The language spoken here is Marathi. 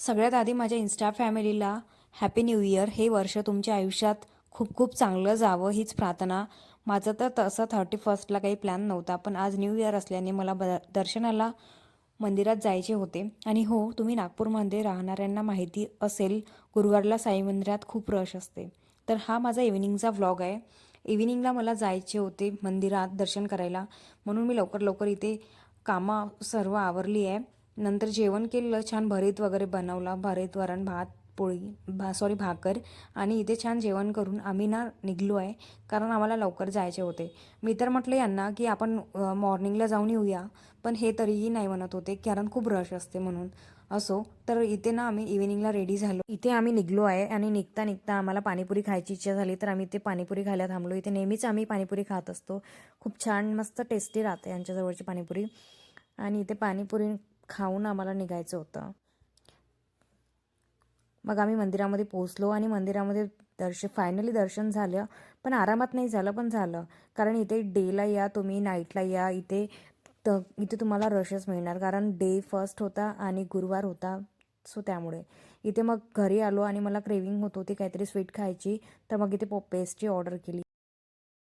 सगळ्यात आधी माझ्या इन्स्टा फॅमिलीला हॅपी न्यू इयर. हे वर्ष तुमच्या आयुष्यात खूप खूप चांगलं जावं हीच प्रार्थना. माझं तर तसं 31ला काही प्लॅन नव्हता, पण आज न्यू इयर असल्याने मला दर्शनाला मंदिरात जायचे होते. आणि हो, तुम्ही नागपूरमध्ये राहणाऱ्यांना माहिती असेल, गुरुवारला साई मंदिरात खूप रश असते. तर हा माझा इव्हिनिंगचा व्लॉग आहे. इव्हिनिंगला मला जायचे होते मंदिरात दर्शन करायला, म्हणून मी लवकर लवकर इथे कामं सर्व आवरली आहे. नंतर जेवण केलं, छान भरीत वगैरे बनवला, भरीत, वरण, भात, पोळी, सॉरी भाकर. आणि इथे छान जेवण करून आम्ही ना निघलो आहे, कारण आम्हाला लवकर जायचे होते. मी तर म्हटलं यांना की आपण मॉर्निंगला जाऊन येऊया, पण हे तरीही नाही म्हणत होते, कारण खूप रश असते म्हणून. असो, तर इथे ना आम्ही इव्हिनिंगला रेडी झालो. इथे आम्ही निघलो आहे आणि निघता निघता आम्हाला पाणीपुरी खायची इच्छा झाली, तर आम्ही इथे पाणीपुरी खायला थांबलो. इथे नेहमीच आम्ही पाणीपुरी खात असतो. खूप छान मस्त टेस्टी राहते यांच्याजवळची पाणीपुरी. आणि इथे पाणीपुरी खाऊन आम्हाला निघायचं होतं. मग आम्ही मंदिरामध्ये पोहोचलो आणि मंदिरामध्ये फायनली दर्शन झालं. पण आरामात नाही झालं, पण झालं. कारण इथे डेला या तुम्ही, नाईटला या, इथे तुम्हाला रशच मिळणार, कारण डे फर्स्ट होता आणि गुरुवार होता. सो त्यामुळे इथे मग घरी आलो आणि मला क्रेविंग होत होती काहीतरी स्वीट खायची, तर मग इथे पेस्ट्री ऑर्डर केली.